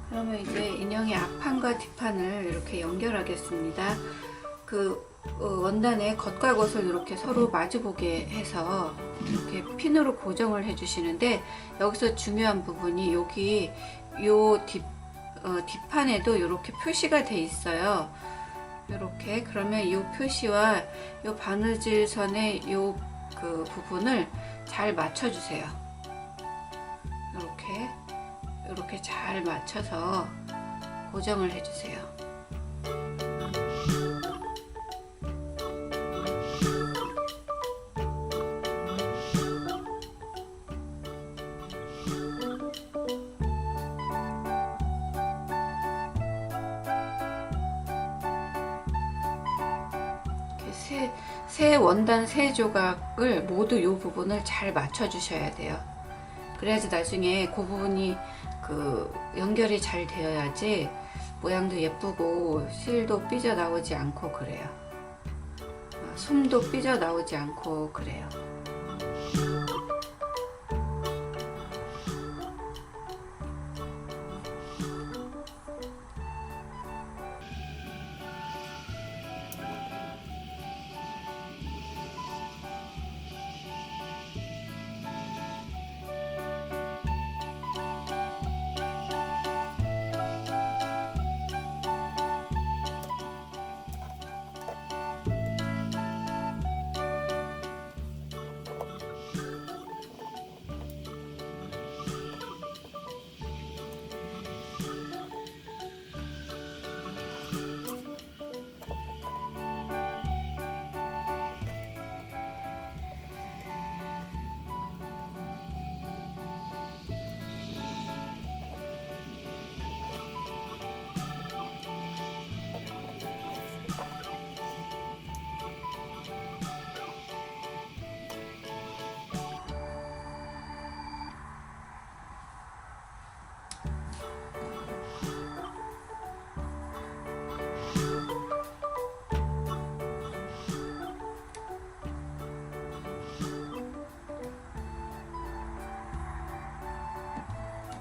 그러면 이제 인형의 앞판과 뒷판을 이렇게 연결하겠습니다. 원단의 겉과 겉을 이렇게 서로 마주보게 해서 이렇게 핀으로 고정을 해주시는데, 여기서 중요한 부분이 여기 요 뒷판에도 이렇게 표시가 돼 있어요. 이렇게. 그러면 이 표시와 이 바느질 선의 그 부분을 잘 맞춰주세요. 이렇게 잘 맞춰서 고정을 해주세요. 세 원단 세 조각을 모두 이 부분을 잘 맞춰 주셔야 돼요. 그래야지 나중에 그 부분이 연결이 잘 되어야지 모양도 예쁘고 실도 삐져 나오지 않고 그래요. 숨도 삐져 나오지 않고 그래요.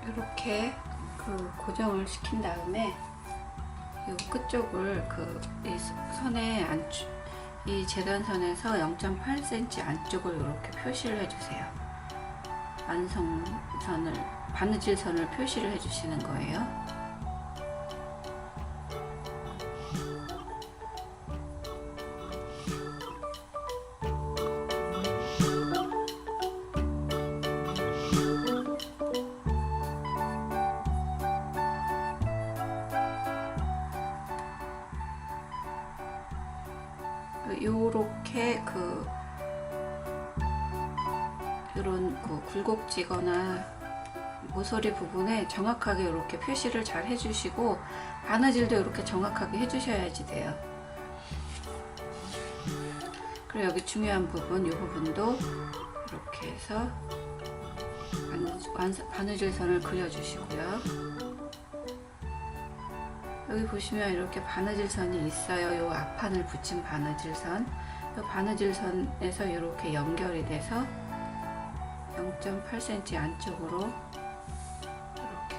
이렇게 고정을 시킨 다음에 이 끝쪽을 이 선에 이 재단선에서 0.8cm 안쪽을 이렇게 표시를 해주세요. 완성선을, 바느질선을 표시를 해주시는 거예요. 요렇게 이런 굴곡지거나 모서리 부분에 정확하게 이렇게 표시를 잘 해주시고, 바느질도 이렇게 정확하게 해주셔야지 돼요. 그리고 여기 중요한 부분, 이 부분도 이렇게 해서 바느질선을 그려주시고요. 여기 보시면 이렇게 바느질선이 있어요. 이 앞판을 붙인 바느질선. 이 바느질선에서 이렇게 연결이 돼서 0.8cm 안쪽으로 이렇게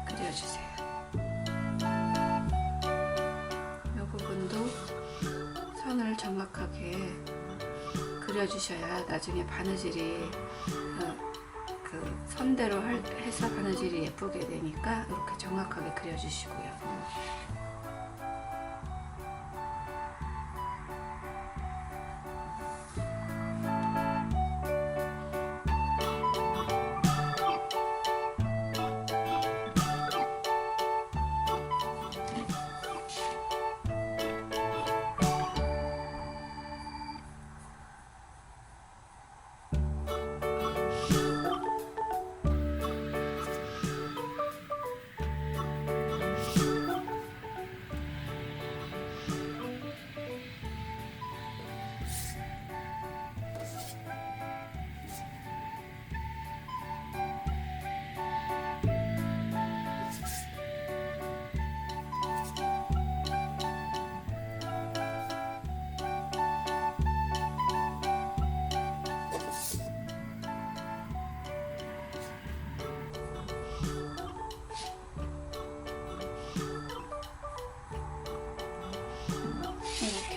그려주세요. 이 부분도 선을 정확하게 그려주셔야 나중에 바느질이 선대로 해서 바느질이 예쁘게 되니까 이렇게 정확하게 그려주시고요.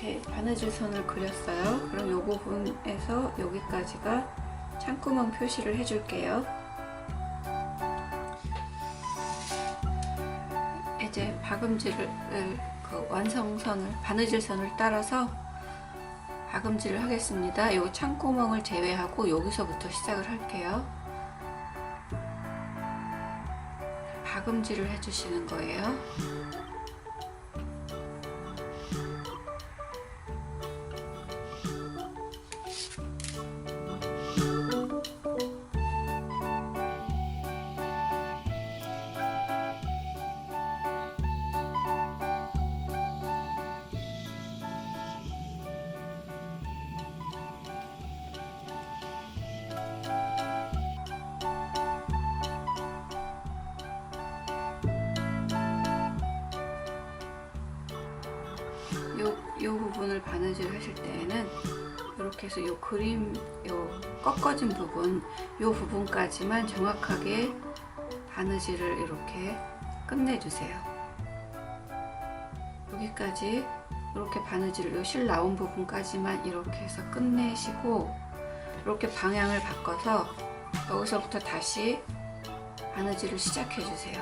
이렇게 바느질 선을 그렸어요. 그럼 이 부분에서 여기까지가 창구멍 표시를 해줄게요. 이제 박음질을 그 완성선을 바느질 선을 따라서 박음질을 하겠습니다. 이 창구멍을 제외하고 여기서부터 시작을 할게요. 박음질을 해주시는 거예요. 요 부분을 바느질 하실 때에는 이렇게 해서 요 그림 요 꺾어진 부분 요 부분까지만 정확하게 바느질을 이렇게 끝내주세요. 여기까지 이렇게 바느질을 요 실 나온 부분까지만 이렇게 해서 끝내시고 이렇게 방향을 바꿔서 여기서부터 다시 바느질을 시작해 주세요.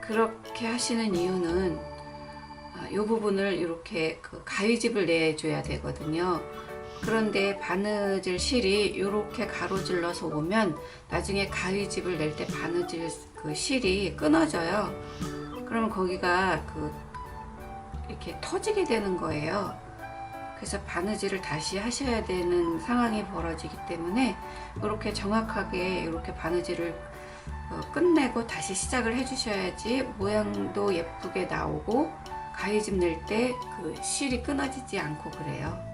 그렇게 하시는 이유는 이 부분을 이렇게 그 가위집을 내줘야 되거든요. 그런데 바느질 실이 이렇게 가로질러서 오면 나중에 가위집을 낼 때 바느질 그 실이 끊어져요. 그러면 거기가 그 이렇게 터지게 되는 거예요. 그래서 바느질을 다시 하셔야 되는 상황이 벌어지기 때문에 이렇게 정확하게 이렇게 바느질을 끝내고 다시 시작을 해주셔야지 모양도 예쁘게 나오고 가위집 낼 때 그 실이 끊어지지 않고 그래요.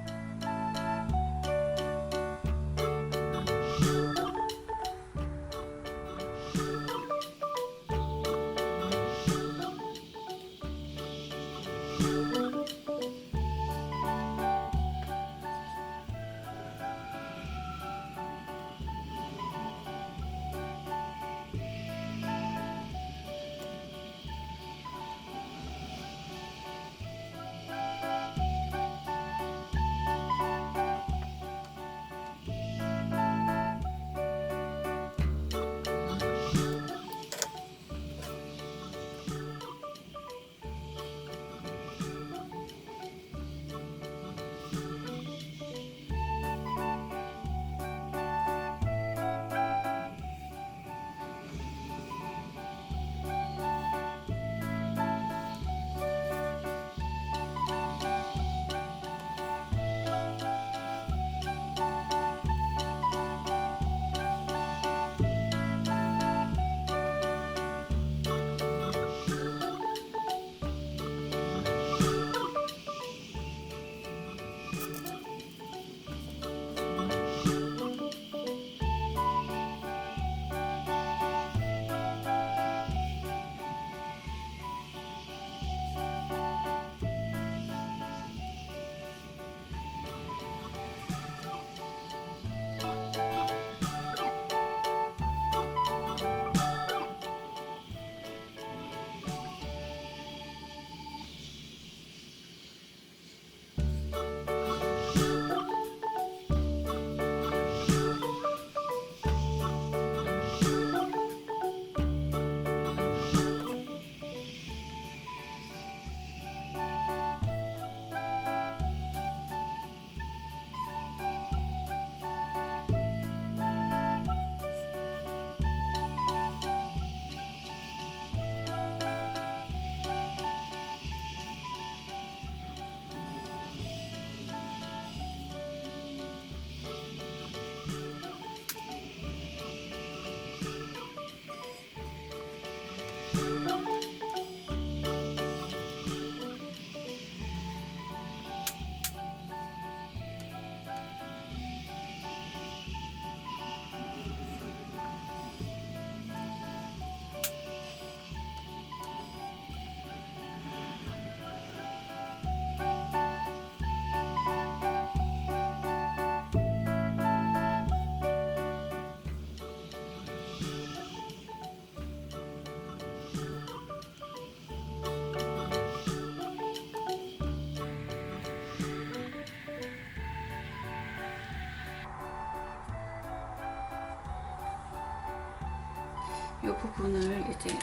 이 부분을 이제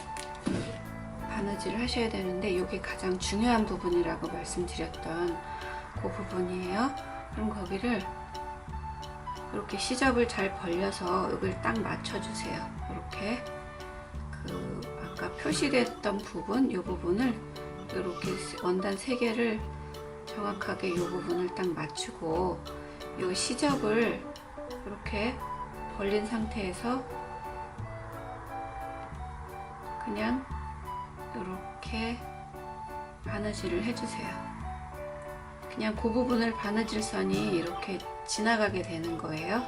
바느질을 하셔야 되는데 이게 가장 중요한 부분이라고 말씀드렸던 그 부분이에요. 그럼 거기를 이렇게 시접을 잘 벌려서 여기를 딱 맞춰주세요. 이렇게 그 아까 표시됐던 부분, 이 부분을 이렇게 원단 3개를 정확하게 이 부분을 딱 맞추고 이 시접을 이렇게 벌린 상태에서 그냥 이렇게 바느질을 해주세요. 그냥 그 부분을 바느질 선이 이렇게 지나가게 되는 거예요.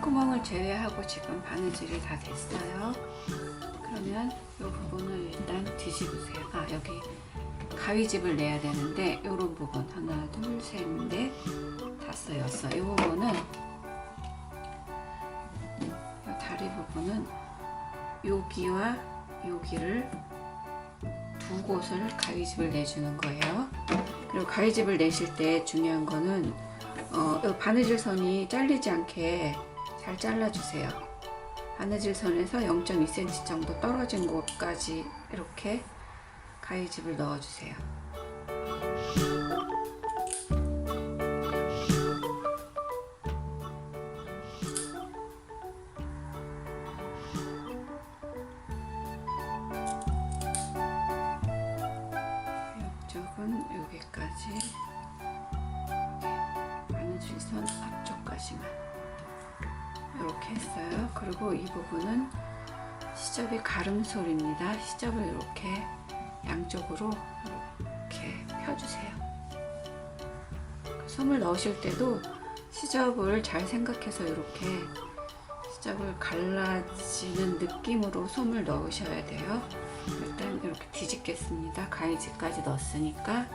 창구멍을 제외하고 지금 바느질이 다 됐어요. 그러면 이 부분을 일단 뒤집으세요. 여기 가위집을 내야 되는데 이런 부분 하나 둘 셋 넷 다섯 여섯 이 부분은 이 다리 부분은 여기와 여기를 두 곳을 가위집을 내주는 거예요. 그리고 가위집을 내실 때 중요한 거는 바느질 선이 잘리지 않게 잘 잘라주세요. 바느질 선에서 0.2cm 정도 떨어진 곳까지 이렇게 가위집을 넣어주세요. 이쪽은 여기까지 바느질선 앞쪽까지만 이렇게 했어요. 그리고 이 부분은 시접이 가름솔입니다. 시접을 이렇게 양쪽으로 이렇게 펴주세요. 솜을 넣으실 때도 시접을 잘 생각해서 이렇게 시접을 갈라지는 느낌으로 솜을 넣으셔야 돼요. 일단 이렇게 뒤집겠습니다. 가위집까지 넣었으니까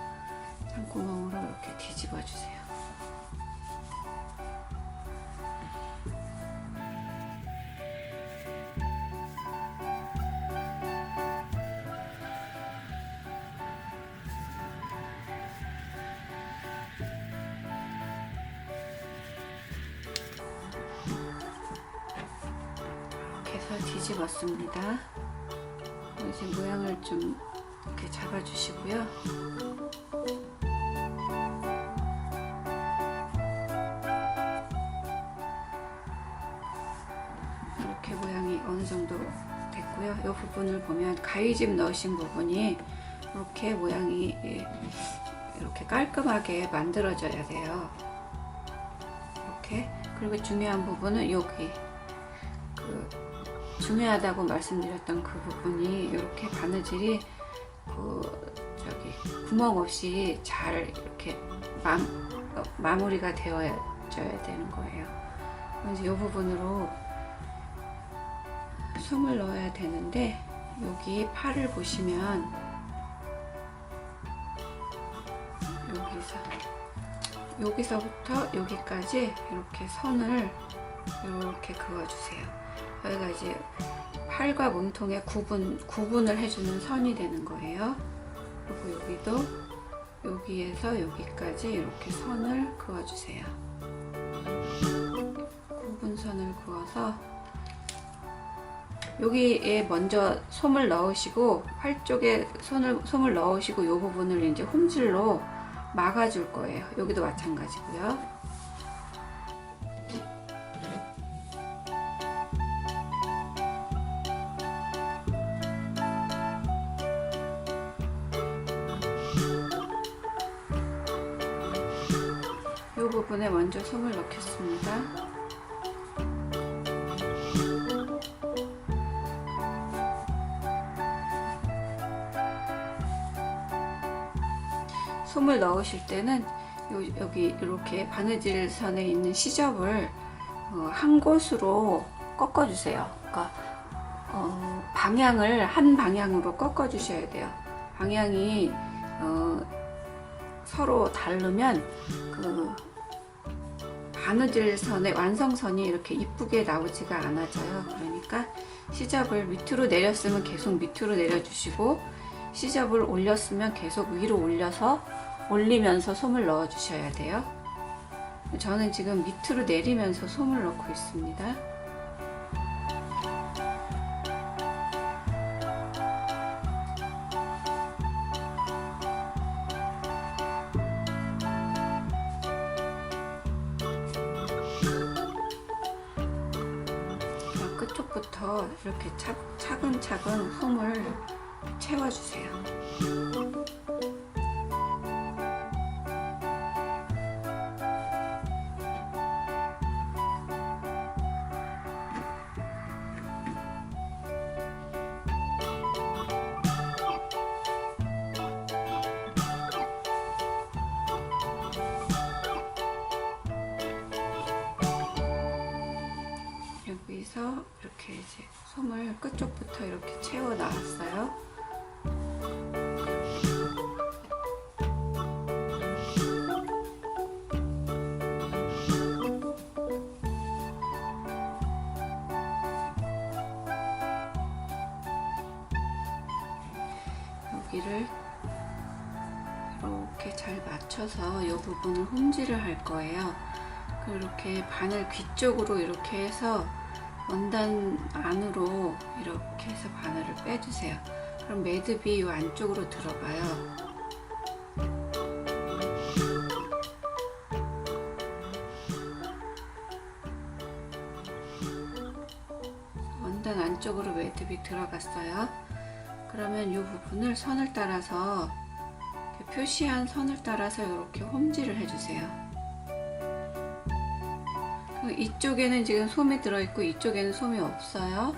창구멍으로 이렇게 뒤집어 주세요. 뒤집었습니다. 이제 모양을 좀 이렇게 잡아주시고요. 이렇게 모양이 어느 정도 됐고요. 이 부분을 보면 가위집 넣으신 부분이 이렇게 모양이 이렇게 깔끔하게 만들어져야 돼요. 이렇게. 그리고 중요한 부분은 여기 중요하다고 말씀드렸던 그 부분이 이렇게 바느질이 구멍 없이 잘 이렇게 마무리가 되어져야 되는 거예요. 이제 이 부분으로 솜을 넣어야 되는데 여기 팔을 보시면 여기서부터 여기까지 이렇게 선을 이렇게 그어주세요. 여기가 이제 팔과 몸통의 구분을 해주는 선이 되는 거예요. 그리고 여기도 여기에서 여기까지 이렇게 선을 그어주세요. 구분선을 그어서 여기에 먼저 솜을 넣으시고 팔 쪽에 솜을 넣으시고 이 부분을 이제 홈질로 막아줄 거예요. 여기도 마찬가지고요. 이 부분에 먼저 솜을 넣겠습니다. 솜을 넣으실 때는 여기 이렇게 바느질 선에 있는 시접을 한 곳으로 꺾어 주세요. 그러니까 방향을 한 방향으로 꺾어 주셔야 돼요. 방향이 서로 다르면 그 바느질 선의 완성선이 이렇게 이쁘게 나오지가 않아져요. 그러니까 시접을 밑으로 내렸으면 계속 밑으로 내려주시고 시접을 올렸으면 계속 위로 올리면서 솜을 넣어 주셔야 돼요. 저는 지금 밑으로 내리면서 솜을 넣고 있습니다. 끝쪽부터 이렇게 차근차근 솜을 채워주세요. 여기서 이렇게 이제 솜을 끝쪽부터 이렇게 채워 나왔어요. 여기를 이렇게 잘 맞춰서 이 부분을 홈질을 할 거예요. 이렇게 바늘 귀 쪽으로 이렇게 해서 원단 안으로 이렇게 해서 바늘을 빼주세요. 그럼 매듭이 이 안쪽으로 들어가요. 원단 안쪽으로 매듭이 들어갔어요. 그러면 이 부분을 선을 따라서 표시한 선을 따라서 이렇게 홈질을 해주세요. 이쪽에는 지금 솜이 들어있고 이쪽에는 솜이 없어요.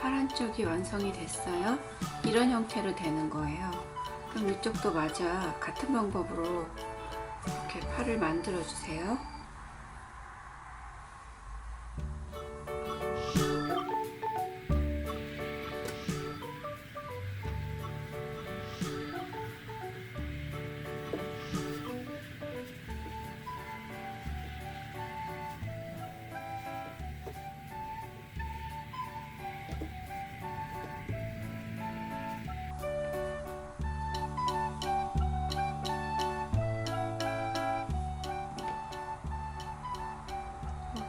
파란 쪽이 완성이 됐어요. 이런 형태로 되는 거예요. 그럼 이쪽도 마저 같은 방법으로 이렇게 팔을 만들어 주세요.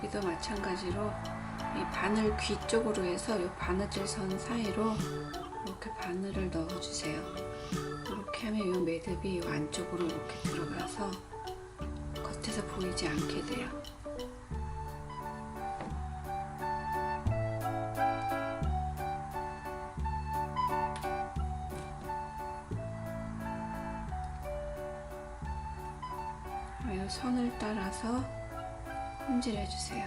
여기도 마찬가지로 이 바늘 귀 쪽으로 해서 이 바느질 선 사이로 이렇게 바늘을 넣어주세요. 이렇게 하면 이 매듭이 이 안쪽으로 이렇게 들어가서 겉에서 보이지 않게 돼요. 이 선을 따라서 홈질해 주세요.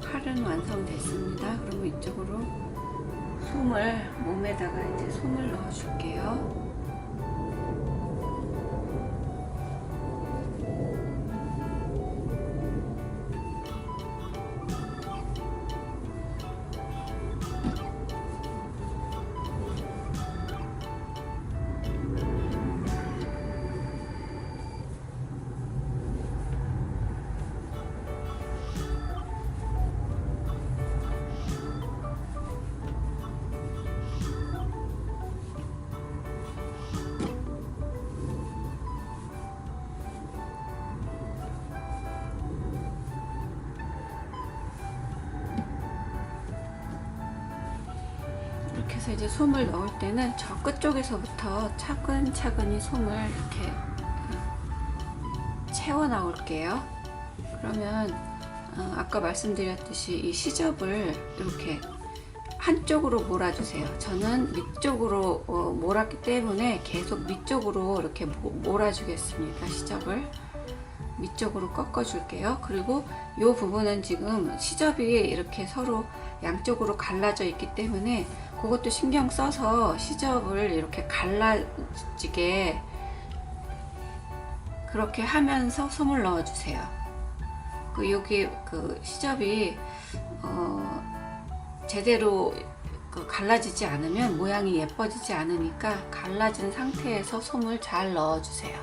팔은 완성됐습니다. 그러면 이쪽으로 솜을 몸에다가 이제 솜을 넣어 줄게요. 이렇게 해서 이제 솜을 넣을 때는 저 끝쪽에서부터 차근차근히 솜을 이렇게 채워 나올게요. 그러면 아까 말씀드렸듯이 이 시접을 이렇게 한쪽으로 몰아주세요. 저는 밑쪽으로 몰았기 때문에 계속 밑쪽으로 이렇게 몰아주겠습니다. 시접을 밑쪽으로 꺾어 줄게요. 그리고 이 부분은 지금 시접이 이렇게 서로 양쪽으로 갈라져 있기 때문에 그것도 신경 써서 시접을 이렇게 갈라지게 그렇게 하면서 솜을 넣어 주세요. 여기 시접이 제대로 갈라지지 않으면 모양이 예뻐지지 않으니까 갈라진 상태에서 솜을 잘 넣어 주세요.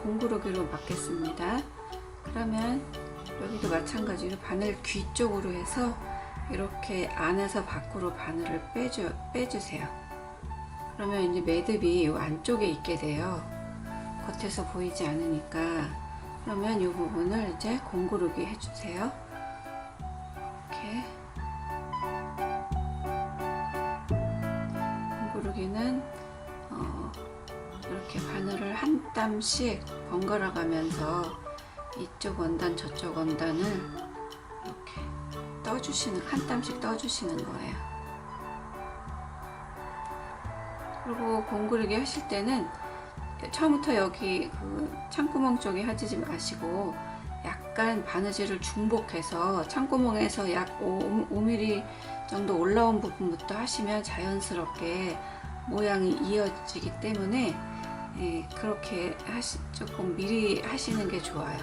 공구르기로 막겠습니다. 그러면 여기도 마찬가지로 바늘 귀 쪽으로 해서 이렇게 안에서 밖으로 바늘을 빼주세요. 그러면 이제 매듭이 이 안쪽에 있게 돼요. 겉에서 보이지 않으니까. 그러면 이 부분을 이제 공구르기 해주세요. 이렇게 공구르기는 이렇게 바늘을 한 땀씩 번갈아 가면서 이쪽 원단 저쪽 원단을 이렇게 한 땀씩 떠주시는 거예요. 그리고 공구르기 하실 때는 처음부터 여기 창구멍 쪽에 하지 마시고 약간 바느질을 중복해서 창구멍에서 약 5mm 정도 올라온 부분부터 하시면 자연스럽게 모양이 이어지기 때문에 그렇게 조금 미리 하시는 게 좋아요.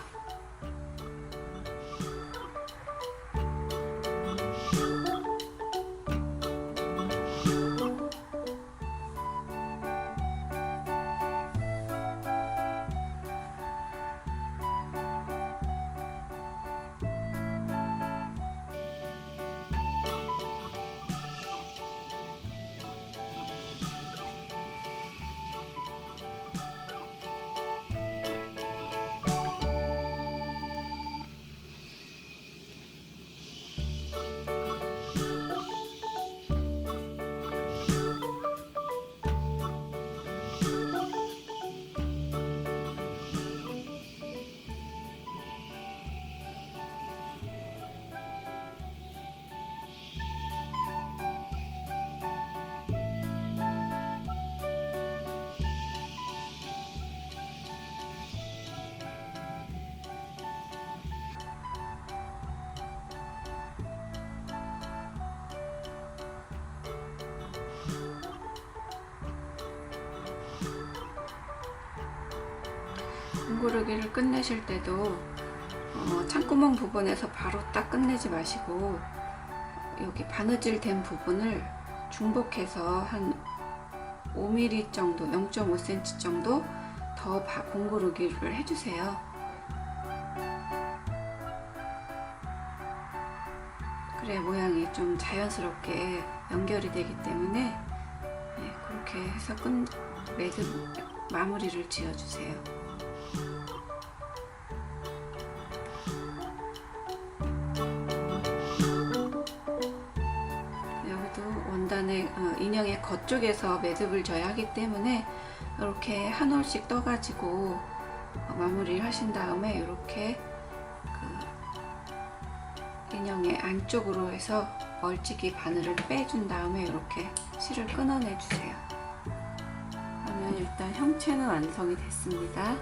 공구르기를 끝내실 때도 창구멍 부분에서 바로 딱 끝내지 마시고 여기 바느질 된 부분을 중복해서 한 5mm 정도, 0.5cm 정도 더 공구르기를 해주세요. 그래야 모양이 좀 자연스럽게 연결이 되기 때문에 네, 그렇게 해서 매듭 마무리를 지어주세요. 여기도 원단의 인형의 겉쪽에서 매듭을 져야 하기 때문에 이렇게 한 올씩 떠가지고 마무리를 하신 다음에 이렇게 인형의 안쪽으로 해서 멀찍이 바늘을 빼준 다음에 이렇게 실을 끊어내 주세요. 그러면 일단 형체는 완성이 됐습니다.